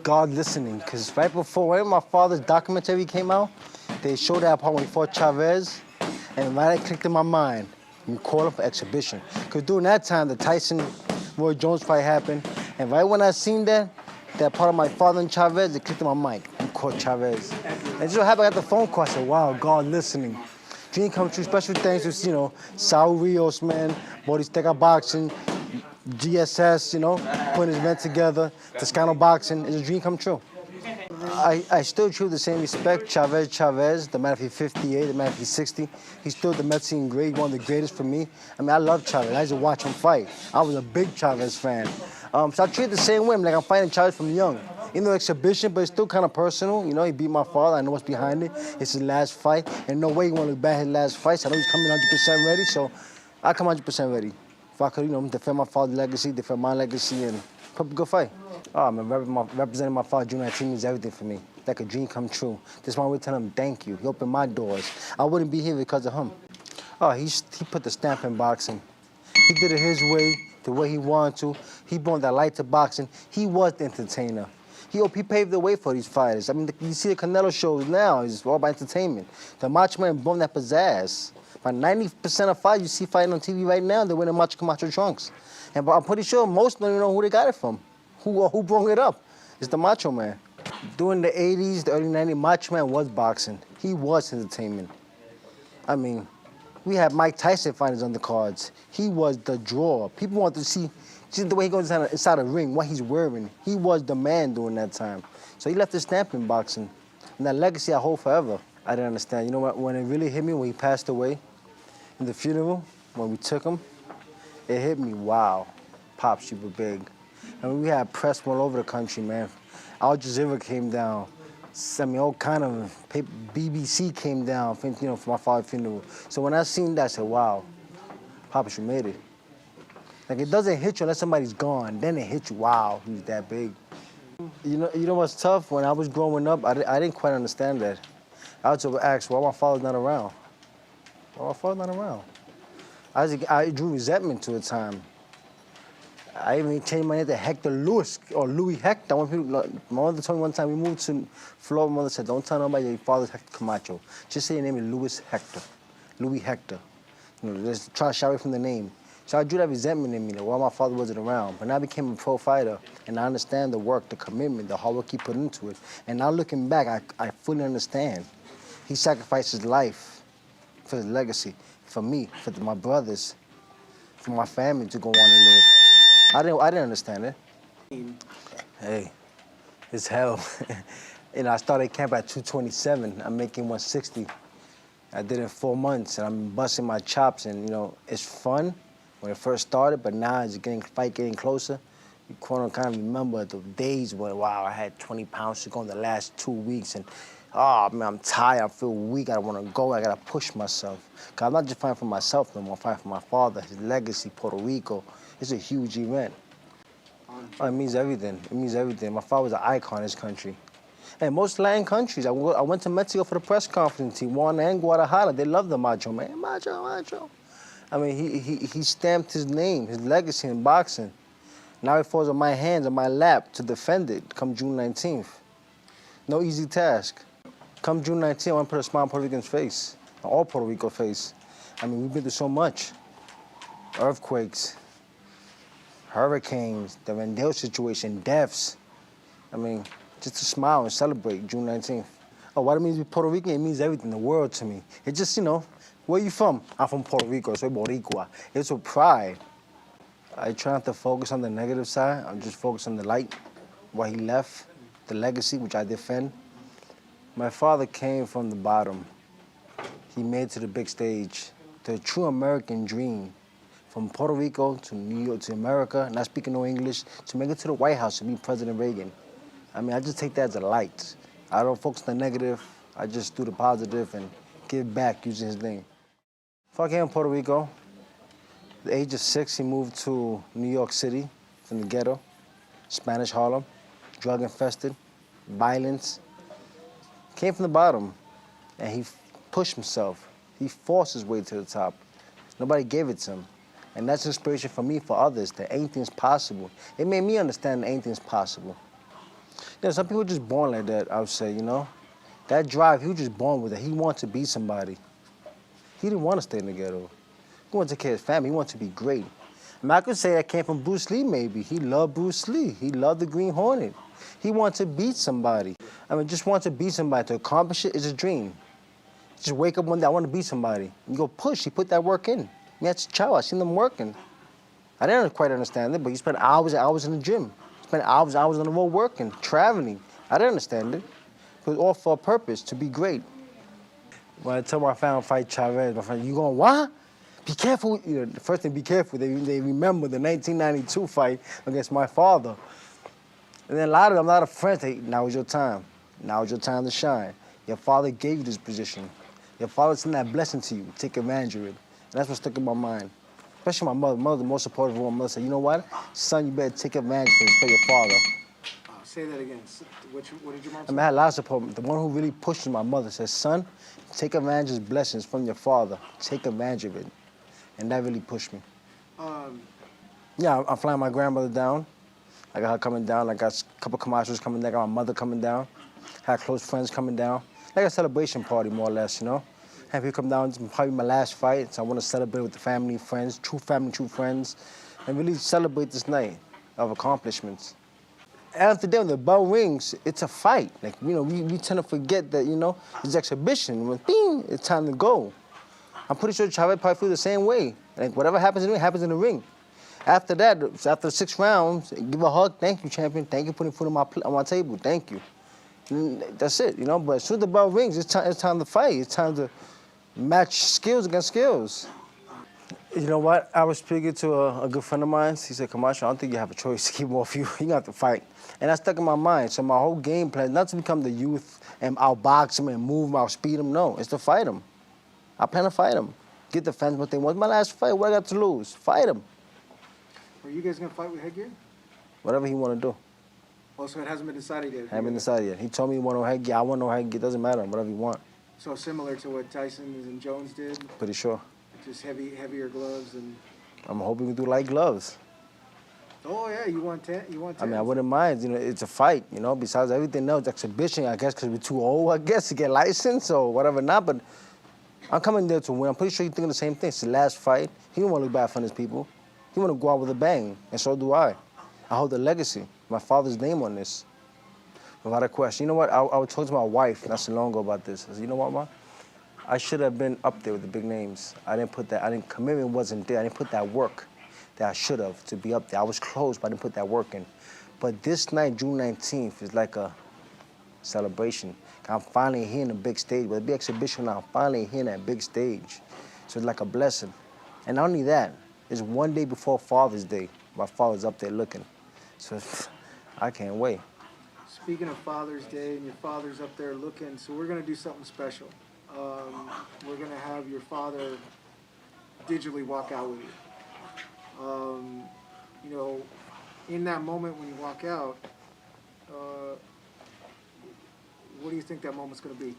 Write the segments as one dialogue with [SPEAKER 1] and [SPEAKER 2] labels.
[SPEAKER 1] God listening, because right before, when my father's documentary came out, they showed that part when he fought Chavez, and right, it clicked in my mind. You call him for exhibition. Because during that time, the Tyson-Roy Jones fight happened, and right when I seen that part of my father and Chavez, it clicked in my mind. You caught Chavez. And just so happened I got the phone call, I said, wow, God listening. Dream come true, special thanks to, Saul Rios, man, Bodhisteca Boxing, GSS, putting his event together, Toscano Boxing, it's a dream come true. I still treat the same respect. Chavez, the man if he's 58, the man if he's 60, he's still the Mexican great, one of the greatest for me. I mean, I love Chavez. I used to watch him fight. I was a big Chavez fan. So I treat it the same way. Like I'm fighting Chavez from young. Even though exhibition, but it's still kind of personal. He beat my father. I know what's behind it. It's his last fight. And no way he want to look back his last fight. So I know he's coming 100% ready. So I come 100% ready. If I could, defend my father's legacy, defend my legacy, and put up a good fight. Oh, man, representing my father, June 19, means everything for me. Like a dream come true. This one, I would tell him thank you. He opened my doors. I wouldn't be here because of him. Oh, he put the stamp in boxing. He did it his way, the way he wanted to. He brought that light to boxing. He was the entertainer. He paved the way for these fighters. I mean, you see the Canelo shows now, it's all about entertainment. The Macho Man brought that pizzazz. About 90% of fights you see fighting on TV right now, they're wearing Macho Camacho trunks. And I'm pretty sure most don't even know who they got it from. Who brought it up? It's the Macho Man. During the 80s, the early 90s, Macho Man was boxing. He was entertainment. I mean, we had Mike Tyson fighters on the cards. He was the draw. People wanted to see just the way he goes inside the ring, what he's wearing. He was the man during that time. So he left his stamp in boxing. And that legacy I hold forever. I didn't understand. You know what? When it really hit me, when he passed away in the funeral, when we took him, it hit me, wow, Pops, you were big. I mean, we had press all over the country, man. Al Jazeera came down. I mean, all kind of BBC came down, for my father's funeral. So when I seen that, I said, wow, Pops, you made it. Like, it doesn't hit you unless somebody's gone. Then it hits you, wow, he's that big. You know what's tough? When I was growing up, I didn't quite understand that. I would ask, why my father's not around? Why my father's not around? I drew resentment to a time. I even changed my name to Hector Lewis, or Louis Hector. My mother told me one time we moved to Florida, my mother said, don't tell nobody your father's Hector Camacho. Just say your name is Louis Hector, Louis Hector. Just try to shy away from the name. So I drew that resentment in me, that while my father wasn't around. But now I became a pro fighter, and I understand the work, the commitment, the hard work he put into it. And now looking back, I fully understand. He sacrificed his life for his legacy, for me, for my brothers, for my family to go on and live. I didn't understand it. Hey, it's hell. I started camp at 227. I'm making 160. I did it in 4 months, and I'm busting my chops. And it's fun when it first started, but now as the fight getting closer, you kind of remember the days where, wow, I had 20 pounds to go in the last 2 weeks, and oh man, I'm tired. I feel weak. I don't want to go. I gotta push myself. Cause I'm not just fighting for myself no more. I'm fighting for my father, his legacy, Puerto Rico. It's a huge event. Oh, it means everything. It means everything. My father was an icon in this country. And most Latin countries, I went to Mexico for the press conference. Tijuana and Guadalajara, they love the Macho Man. Macho. I mean, he stamped his name, his legacy in boxing. Now it falls on my hands, on my lap, to defend it come June 19th. No easy task. Come June 19th, I want to put a smile on Puerto Rican's face, all Puerto Rico face. I mean, we've been through so much. Earthquakes, hurricanes, the Rendell situation, deaths. I mean, just to smile and celebrate June 19th. Oh, what it means to be Puerto Rican, it means everything, the world to me. It just, where you from? I'm from Puerto Rico, soy Boricua. It's with pride. I try not to focus on the negative side. I'm just focused on the light, what he left, the legacy, which I defend. My father came from the bottom. He made it to the big stage, the true American dream. From Puerto Rico to New York to America, not speaking no English, to make it to the White House to meet President Reagan. I mean, I just take that as a light. I don't focus on the negative. I just do the positive and give back using his name. Before I came to Puerto Rico, at the age of 6, he moved to New York City from the ghetto, Spanish Harlem, drug-infested, violence. Came from the bottom, and he pushed himself. He forced his way to the top. Nobody gave it to him. And that's inspiration for me, for others, that anything's possible. It made me understand that anything's possible. Yeah, some people just born like that, I would say, you know? That drive, he was just born with it. He wanted to be somebody. He didn't want to stay in the ghetto. He wanted to take care of his family. He wanted to be great. I mean, I could say that came from Bruce Lee, maybe. He loved Bruce Lee. He loved the Green Hornet. He wanted to beat somebody. I mean, just want to beat somebody. To accomplish it is a dream. Just wake up one day, I want to beat somebody. You go push, he put that work in. Me as a child, I seen them working. I didn't quite understand it, but you spend hours and hours in the gym. Spend hours and hours on the road working, traveling. I didn't understand it. It was all for a purpose, to be great. When I tell my family fight Chavez, my friend, you going, what? Be careful. You know, the first thing, be careful. They remember the 1992 fight against my father. And then a lot of friends, now is your time. Now is your time to shine. Your father gave you this position. Your father sent that blessing to you. Take advantage of it. And that's what stuck in my mind. Especially my mother. Mother, the most supportive of my mother, said, you know what? Son, you better take advantage of it for your father.
[SPEAKER 2] Say that again. What did your mom say?
[SPEAKER 1] I mean, I had a lot of support. The one who really pushed my mother said, son, take advantage of blessings from your father. Take advantage of it. And that really pushed me. Yeah, I'm flying my grandmother down. I got her coming down. I got a couple Camachos coming down. I got my mother coming down. Had close friends coming down. Like a celebration party, more or less, you know? Have people come down, it's probably my last fight, so I want to celebrate with the family, friends, true family, true friends, and really celebrate this night of accomplishments. After that, when the bell rings, it's a fight. Like, you know, we tend to forget that, you know, it's exhibition. When bing, it's time to go. I'm pretty sure Chavez probably feels the same way. Like, whatever happens in the ring, happens in the ring. After that, after 6 rounds, give a hug, thank you, champion. Thank you for putting food on my table, thank you. And that's it, you know, but as soon as the bell rings, it's time to fight. It's time to match skills against skills. You know what? I was speaking to a good friend of mine. He said, Camacho, I don't think you have a choice to keep him off you. You got to fight. And that stuck in my mind. So my whole game plan, not to become the youth and outbox him and move him, outspeed him. No, it's to fight him. I plan to fight him. Get the fans what they want. My last fight, what I got to lose? Fight him.
[SPEAKER 2] Are you guys going to fight with Hector?
[SPEAKER 1] Whatever he want to do.
[SPEAKER 2] Oh, so it hasn't been decided yet?
[SPEAKER 1] Haven't been decided yet. He told me he want no Hector. I want no Hector. It doesn't matter. Whatever you want.
[SPEAKER 2] So similar to what Tyson and Jones did?
[SPEAKER 1] Pretty sure.
[SPEAKER 2] Just heavier gloves and...
[SPEAKER 1] I'm hoping we do light gloves.
[SPEAKER 2] Oh, yeah, you want 10?
[SPEAKER 1] I mean, I wouldn't mind. You know, it's a fight, you know. Besides everything else, exhibition, I guess, because we're too old, I guess, to get licensed or whatever not. But I'm coming there to win. I'm pretty sure you're thinking the same thing. It's the last fight. He don't want to look bad for his people. He want to go out with a bang, and so do I. I hold the legacy, my father's name on this. Without a question. You know what? I was talking to my wife not so long ago about this. I said, you know what, Ma? I should have been up there with the big names. I didn't put that, commitment wasn't there. I didn't put that work that I should have to be up there. I was close, but I didn't put that work in. But this night, June 19th, is like a celebration. I'm finally here in the big stage. With a big exhibition now, I'm finally here in that big stage. So it's like a blessing. And not only that, it's one day before Father's Day. My father's up there looking. So I can't wait.
[SPEAKER 2] Speaking of Father's Day and your father's up there looking, so we're going to do something special. We're going to have your father digitally walk out with you. You know, in that moment when you walk out, what do you think that moment's going to be?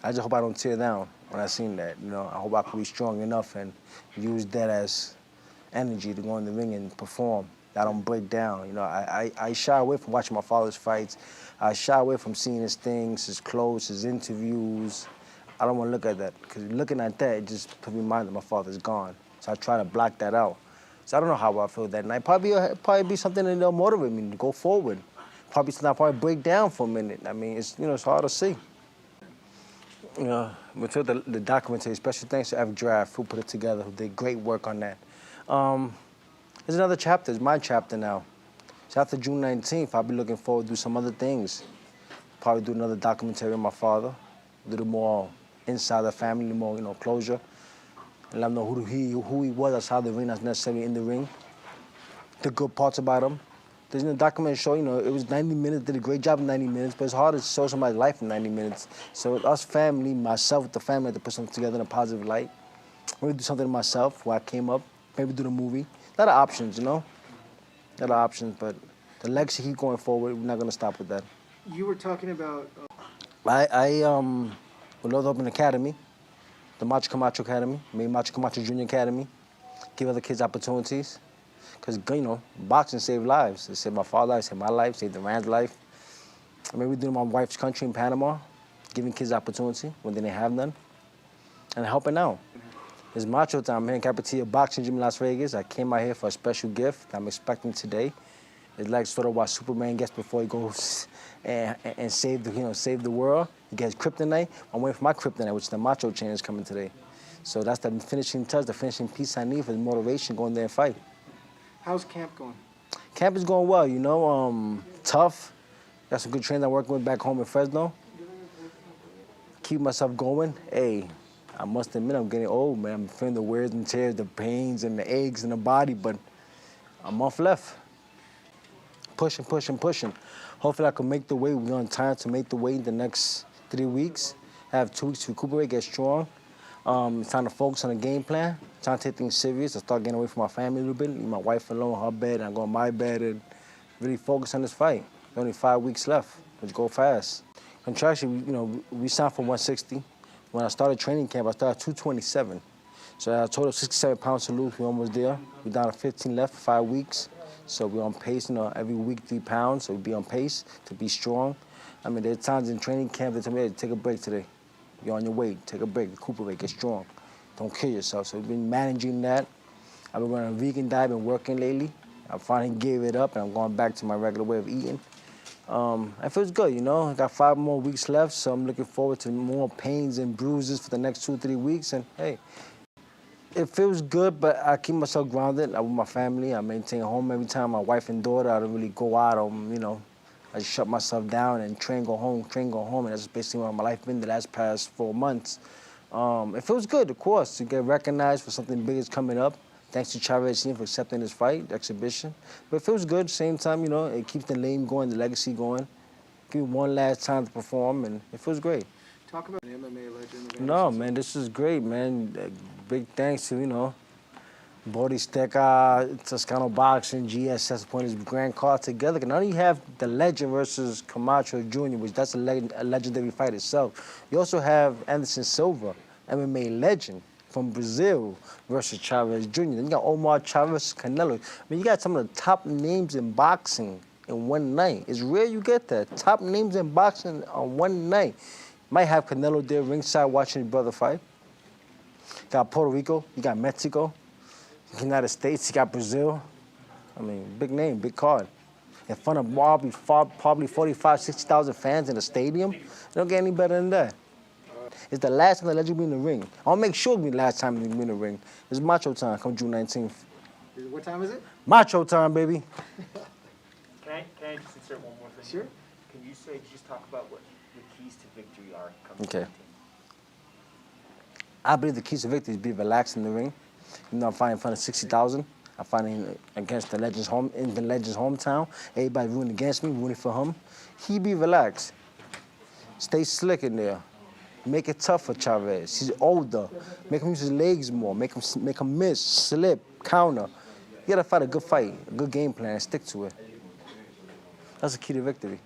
[SPEAKER 1] I just hope I don't tear down when I seen that. You know, I hope I can be strong enough and use that as energy to go in the ring and perform. I don't break down. You know, I shy away from watching my father's fights. I shy away from seeing his things, his clothes, his interviews. I don't want to look at that, because looking at that, it just put me in mind that my father's gone. So I try to block that out. So I don't know how I feel that night. Probably be something that'll motivate me to go forward. Probably break down for a minute. I mean, it's, you know, it's hard to see. You know, until the documentary, special thanks to F Draft, who put it together, who did great work on that. There's another chapter. It's my chapter now. So after June 19th, I'll be looking forward to do some other things. Probably do another documentary on my father, a little more inside the family, a little more, you know, closure. And let them know who he was outside the ring, not necessarily in the ring. The good parts about him. There's a documentary show, you know, it was 90 minutes, did a great job in 90 minutes, but it's hard to show somebody's life in 90 minutes. So with us family, myself, the family, had to put something together in a positive light. Maybe do something to myself where I came up, maybe do the movie. A lot of options, you know? A lot of options, but the legacy keep going forward. We're not gonna stop with that.
[SPEAKER 2] You were talking about...
[SPEAKER 1] I would love to open an academy, the Macho Camacho Academy, maybe Macho Camacho Junior Academy, give other kids opportunities. Because, you know, boxing saved lives. It saved my father's life, saved my life, saved the man's life. I mean, we're doing my wife's country in Panama, giving kids opportunity when they didn't have none, and helping out. It's Macho time. I'm here in Capitia Boxing Gym in Las Vegas. I came out here for a special gift I'm expecting today. It's like sort of what Superman gets before he goes and save the world. He gets kryptonite. I'm waiting for my kryptonite, which the Macho chain is coming today. So that's the finishing touch, the finishing piece I need for the motivation going there and fight.
[SPEAKER 2] How's camp going?
[SPEAKER 1] Camp is going well, you know, tough. Got some good trainers I'm working with back home in Fresno. Keep myself going. Hey, I must admit I'm getting old, man. I'm feeling the wears and tears, the pains and the aches in the body, but a month left. Pushing, pushing, pushing. Hopefully I can make the weight. We're on time to make the weight in the next 3 weeks. I have 2 weeks to recuperate, get strong. It's time to focus on the game plan. Time to take things serious. I start getting away from my family a little bit. Leave my wife alone, her bed, and I go on my bed and really focus on this fight. Only 5 weeks left, which go fast. Contractually, you know, we signed for 160. When I started training camp, I started 227. So I had a total of 67 pounds to lose. We're almost there. We're down to 15 left for 5 weeks. So we're on pace, you know, every week 3 pounds. So we'll be on pace to be strong. I mean, there's times in training camp they tell me, hey, take a break today. You're on your way, take a break, recuperate, get strong. Don't kill yourself. So we've been managing that. I've been running a vegan diet, been working lately. I finally gave it up and I'm going back to my regular way of eating. It feels good, you know. I got 5 more weeks left, so I'm looking forward to more pains and bruises for the next 2 or 3 weeks. And hey, it feels good, but I keep myself grounded. I'm with my family. I maintain home every time. My wife and daughter, I don't really go out. I just shut myself down and train, go home, and that's basically what my life been the last past 4 months. It feels good, of course, to get recognized for something big is coming up. Thanks to Chavez team for accepting this fight, the exhibition. But it feels good. Same time, you know, it keeps the name going, the legacy going. Give me one last time to perform, and it feels great.
[SPEAKER 2] Talk about an MMA legend.
[SPEAKER 1] No, man, this is great, man. Big thanks to, you know, Boristeca, Toscano Boxing, GSS putting his grand card together. Not only have the legend versus Camacho Jr., which that's a legendary fight itself, you also have Anderson Silva, MMA legend from Brazil versus Chavez Jr. Then you got Omar Chavez Canelo. I mean, you got some of the top names in boxing in one night. It's rare you get that. Top names in boxing on one night. Might have Canelo there ringside watching his brother fight. You got Puerto Rico, you got Mexico, United States, you got Brazil. I mean, big name, big card. In front of probably 45, 60,000 fans in the stadium. It don't get any better than that. It's the last time the legend will be in the ring. I'll make sure it'll be the last time he'll be in the ring. It's Macho time, come June 19th.
[SPEAKER 2] What time is it?
[SPEAKER 1] Macho time, baby.
[SPEAKER 3] Can I just insert one more thing?
[SPEAKER 2] Sure.
[SPEAKER 3] Can you just talk about what the keys to victory are?
[SPEAKER 1] Okay. I believe the keys to victory is be relaxed in the ring. You know, I'm fighting in front of 60,000. I'm fighting against the legend's hometown. Everybody rooting against me, rooting for him. He be relaxed. Stay slick in there. Make it tough for Chavez. He's older. Make him use his legs more. Make him miss, slip, counter. You gotta fight a good game plan and stick to it. That's the key to victory.